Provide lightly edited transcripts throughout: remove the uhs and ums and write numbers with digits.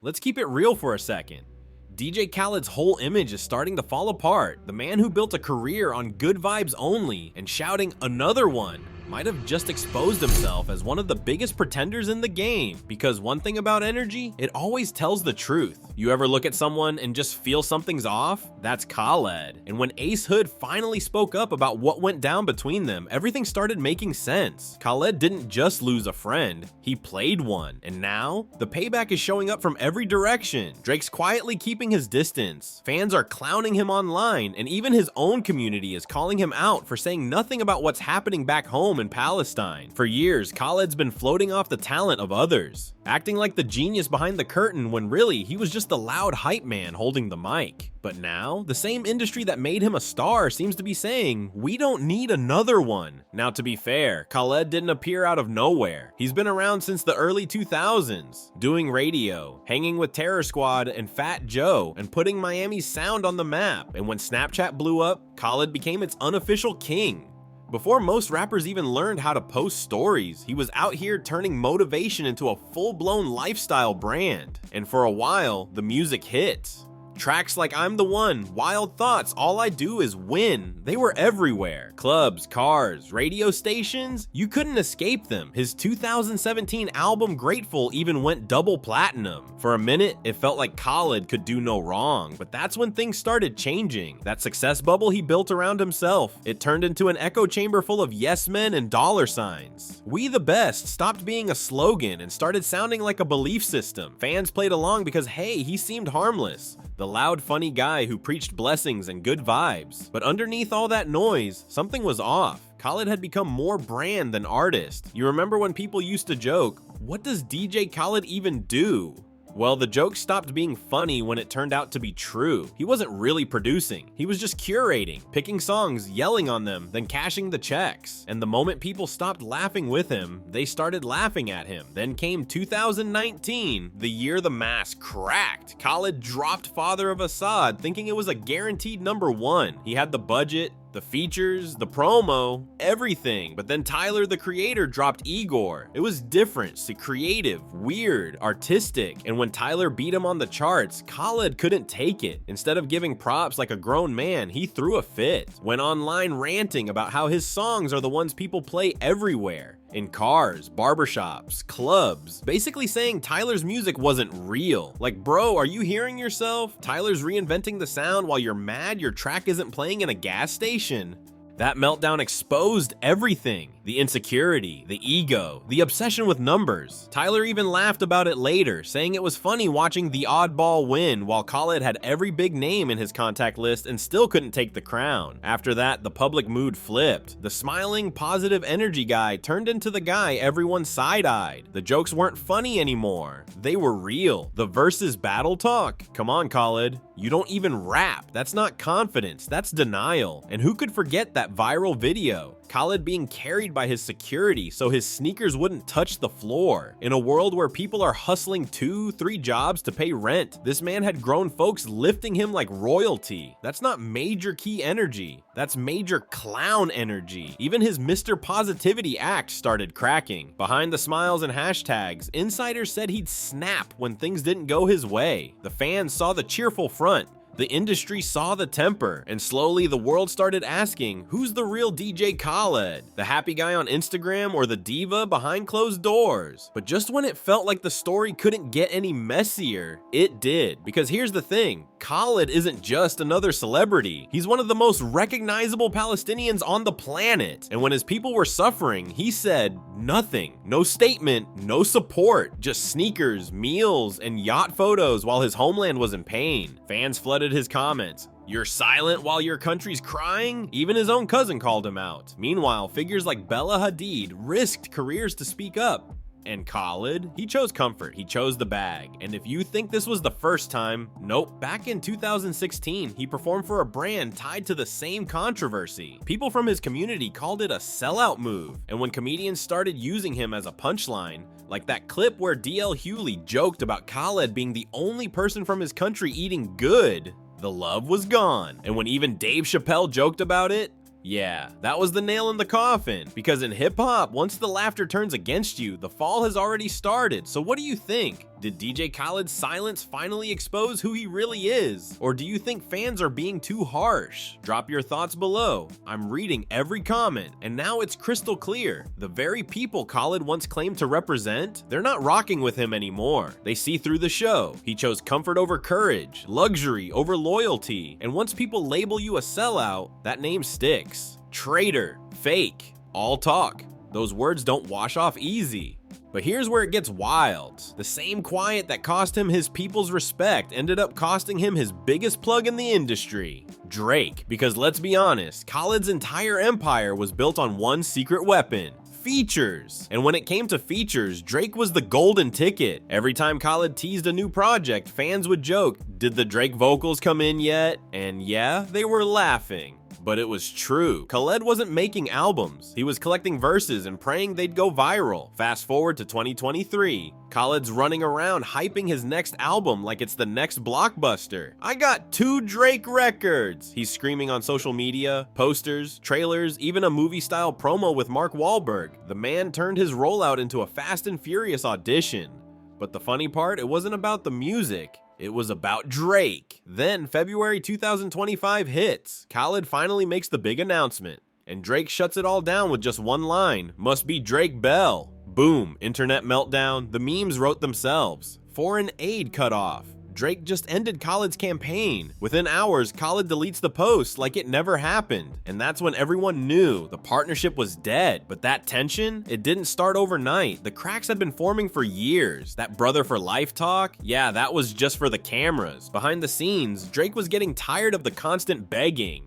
Let's keep it real for a second. DJ Khaled's whole image is starting to fall apart. The man who built a career on good vibes only and shouting another one might have just exposed himself as one of the biggest pretenders in the game. Because one thing about energy, it always tells the truth. You ever look at someone and just feel something's off? That's Khaled. And when Ace Hood finally spoke up about what went down between them, everything started making sense. Khaled didn't just lose a friend, he played one. And now, the payback is showing up from every direction. Drake's quietly keeping his distance. Fans are clowning him online, and even his own community is calling him out for saying nothing about what's happening back home in Palestine. For years, Khaled's been floating off the talent of others, acting like the genius behind the curtain when really he was just the loud hype man holding the mic. But now, the same industry that made him a star seems to be saying, we don't need another one. Now, to be fair, Khaled didn't appear out of nowhere. He's been around since the early 2000s, doing radio, hanging with Terror Squad and Fat Joe, and putting Miami's sound on the map. And when Snapchat blew up, Khaled became its unofficial king. Before most rappers even learned how to post stories, he was out here turning motivation into a full-blown lifestyle brand. And for a while, the music hit. Tracks like I'm the One, Wild Thoughts, All I Do Is Win, they were everywhere. Clubs, cars, radio stations, you couldn't escape them. His 2017 album Grateful even went double platinum. For a minute, it felt like Khaled could do no wrong, but that's when things started changing. That success bubble he built around himself, it turned into an echo chamber full of yes men and dollar signs. We the Best stopped being a slogan and started sounding like a belief system. Fans played along because hey, he seemed harmless. The loud, funny guy who preached blessings and good vibes. But underneath all that noise, something was off. Khaled had become more brand than artist. You remember when people used to joke, what does DJ Khaled even do? Well, the joke stopped being funny when it turned out to be true. He wasn't really producing. He was just curating, picking songs, yelling on them, then cashing the checks. And the moment people stopped laughing with him, they started laughing at him. Then came 2019, the year the mask cracked. Khaled dropped Father of Assad, thinking it was a guaranteed #1. He had the budget, the features, the promo, everything. But then Tyler, the Creator, dropped Igor. It was different, so creative, weird, artistic. And when Tyler beat him on the charts, Khaled couldn't take it. Instead of giving props like a grown man, he threw a fit. Went online ranting about how his songs are the ones people play everywhere. In cars, barbershops, clubs, basically saying Tyler's music wasn't real. Like, bro, are you hearing yourself? Tyler's reinventing the sound while you're mad your track isn't playing in a gas station. That meltdown exposed everything. The insecurity, the ego, the obsession with numbers. Tyler even laughed about it later, saying it was funny watching the oddball win while Khaled had every big name in his contact list and still couldn't take the crown. After that, the public mood flipped. The smiling, positive energy guy turned into the guy everyone side-eyed. The jokes weren't funny anymore. They were real. The versus battle talk. Come on, Khaled. You don't even rap. That's not confidence, that's denial. And who could forget that viral video? Khaled being carried by his security so his sneakers wouldn't touch the floor. In a world where people are hustling 2-3 jobs to pay rent, this man had grown folks lifting him like royalty. That's not major key energy. That's major clown energy. Even his Mr. Positivity act started cracking. Behind the smiles and hashtags, insiders said he'd snap when things didn't go his way. The fans saw the cheerful front. The industry saw the temper, and slowly the world started asking, who's the real DJ Khaled? The happy guy on Instagram or the diva behind closed doors? But just when it felt like the story couldn't get any messier, it did. Because here's the thing, Khaled isn't just another celebrity. He's one of the most recognizable Palestinians on the planet. And when his people were suffering, he said nothing. No statement, no support, just sneakers, meals, and yacht photos while his homeland was in pain. Fans flooded his comments. You're silent while your country's crying? Even his own cousin called him out. Meanwhile, figures like Bella Hadid risked careers to speak up. And Khaled, he chose comfort, he chose the bag. And if you think this was the first time, nope. Back in 2016, he performed for a brand tied to the same controversy. People from his community called it a sellout move. And when comedians started using him as a punchline, like that clip where DL Hewley joked about Khaled being the only person from his country eating good, the love was gone. And when even Dave Chappelle joked about it, yeah, that was the nail in the coffin. Because in hip-hop, once the laughter turns against you, the fall has already started. So what do you think? Did DJ Khaled's silence finally expose who he really is? Or do you think fans are being too harsh? Drop your thoughts below. I'm reading every comment, and now it's crystal clear. The very people Khaled once claimed to represent, they're not rocking with him anymore. They see through the show. He chose comfort over courage, luxury over loyalty, and once people label you a sellout, that name sticks. Traitor, fake, all talk. Those words don't wash off easy. But here's where it gets wild. The same quiet that cost him his people's respect ended up costing him his biggest plug in the industry, Drake. Because let's be honest, Khaled's entire empire was built on one secret weapon: features. And when it came to features, Drake was the golden ticket. Every time Khaled teased a new project, fans would joke, "Did the Drake vocals come in yet?" And yeah, they were laughing. But it was true. Khaled wasn't making albums. He was collecting verses and praying they'd go viral. Fast forward to 2023. Khaled's running around hyping his next album like it's the next blockbuster. "I got 2 Drake records," he's screaming on social media, posters, trailers, even a movie-style promo with Mark Wahlberg. The man turned his rollout into a Fast and Furious audition. But the funny part, it wasn't about the music. It was about Drake. Then February 2025 hits. Khaled finally makes the big announcement, and Drake shuts it all down with just one line: "Must be Drake Bell." Boom, internet meltdown. The memes wrote themselves. Foreign aid cut off. Drake just ended Khaled's campaign. Within hours, Khaled deletes the post like it never happened. And that's when everyone knew the partnership was dead. But that tension, it didn't start overnight. The cracks had been forming for years. That brother for life talk, yeah, that was just for the cameras. Behind the scenes, Drake was getting tired of the constant begging.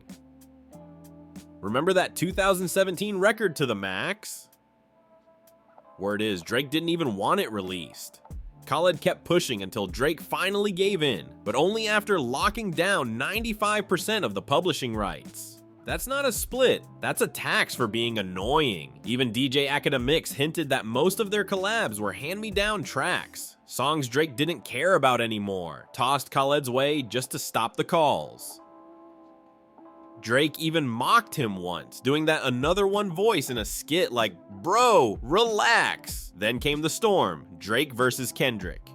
Remember that 2017 record to the max? Word is, Drake didn't even want it released. Khaled kept pushing until Drake finally gave in, but only after locking down 95% of the publishing rights. That's not a split, that's a tax for being annoying. Even DJ Academics hinted that most of their collabs were hand-me-down tracks, songs Drake didn't care about anymore, tossed Khaled's way just to stop the calls. Drake even mocked him once, doing that another one voice in a skit like, "Bro, relax." Then came the storm, Drake versus Kendrick.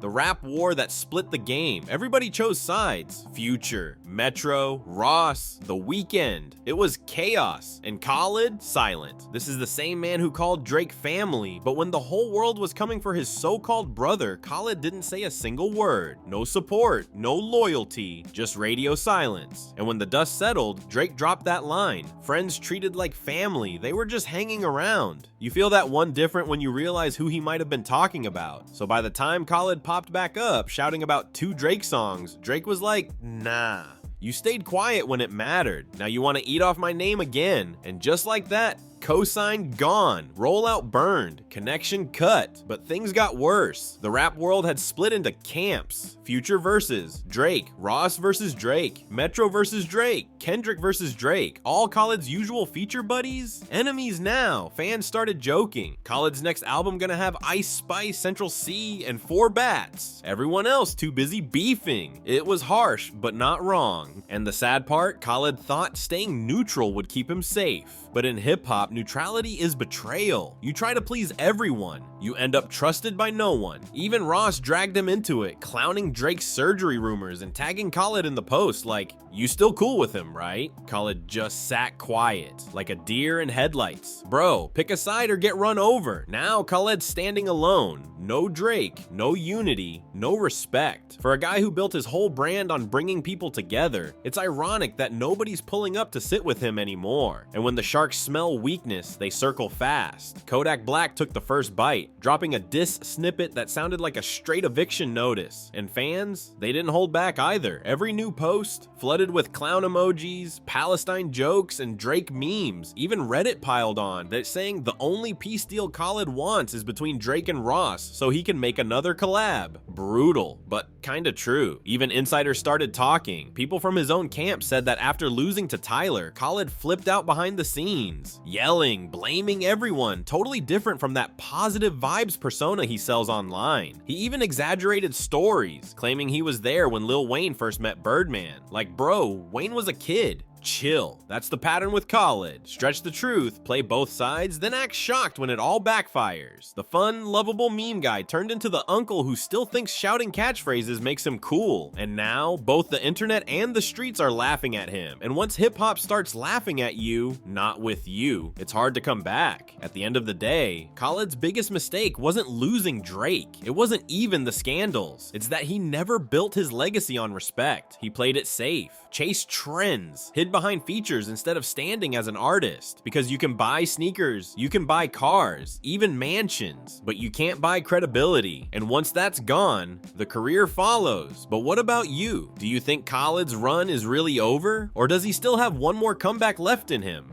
The rap war that split the game. Everybody chose sides. Future, Metro, Ross, The Weeknd. It was chaos. And Khaled, silent. This is the same man who called Drake family, but when the whole world was coming for his so-called brother, Khaled didn't say a single word. No support, no loyalty, just radio silence. And when the dust settled, Drake dropped that line. Friends treated like family, they were just hanging around. You feel that one different when you realize who he might have been talking about. So by the time Khaled popped back up, shouting about 2 Drake songs, Drake was like, "Nah. You stayed quiet when it mattered. Now you want to eat off my name again." And just like that, cosign gone, rollout burned, connection cut. But things got worse. The rap world had split into camps. Future versus Drake, Ross versus Drake, Metro versus Drake, Kendrick versus Drake. All Khaled's usual feature buddies? Enemies now. Fans started joking. Khaled's next album gonna have Ice Spice, Central C, and 4 Bats. Everyone else too busy beefing. It was harsh, but not wrong. And the sad part, Khaled thought staying neutral would keep him safe. But in hip-hop, neutrality is betrayal. You try to please everyone. You end up trusted by no one. Even Ross dragged him into it, clowning Drake's surgery rumors and tagging Khaled in the post like, "You still cool with him, right?" Khaled just sat quiet, like a deer in headlights. Bro, pick a side or get run over. Now Khaled's standing alone. No Drake, no unity, no respect. For a guy who built his whole brand on bringing people together, it's ironic that nobody's pulling up to sit with him anymore. And when the sharks smell weakness, they circle fast. Kodak Black took the first bite, dropping a diss snippet that sounded like a straight eviction notice. And fans, they didn't hold back either. Every new post, flooded with clown emojis, Palestine jokes, and Drake memes. Even Reddit piled on, that saying the only peace deal Khaled wants is between Drake and Ross, so he can make another collab. Brutal, but kinda true. Even insiders started talking. People from his own camp said that after losing to Tyler, Khaled flipped out behind the scenes, yelling, blaming everyone, totally different from that positive vibes persona he sells online. He even exaggerated stories, claiming he was there when Lil Wayne first met Birdman. Like, bro, Wayne was a kid. Chill. That's the pattern with Khaled. Stretch the truth, play both sides, then act shocked when it all backfires. The fun, lovable meme guy turned into the uncle who still thinks shouting catchphrases makes him cool. And now, both the internet and the streets are laughing at him. And once hip-hop starts laughing at you, not with you, it's hard to come back. At the end of the day, Khaled's biggest mistake wasn't losing Drake. It wasn't even the scandals. It's that he never built his legacy on respect. He played it safe, chased trends, hid behind features instead of standing as an artist. Because you can buy sneakers, you can buy cars, even mansions, but you can't buy credibility. And once that's gone, the career follows. But what about you? Do you think Khaled's run is really over? Or does he still have one more comeback left in him?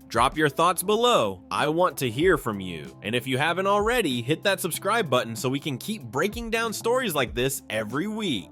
Drop your thoughts below. I want to hear from you. And if you haven't already, hit that subscribe button so we can keep breaking down stories like this every week.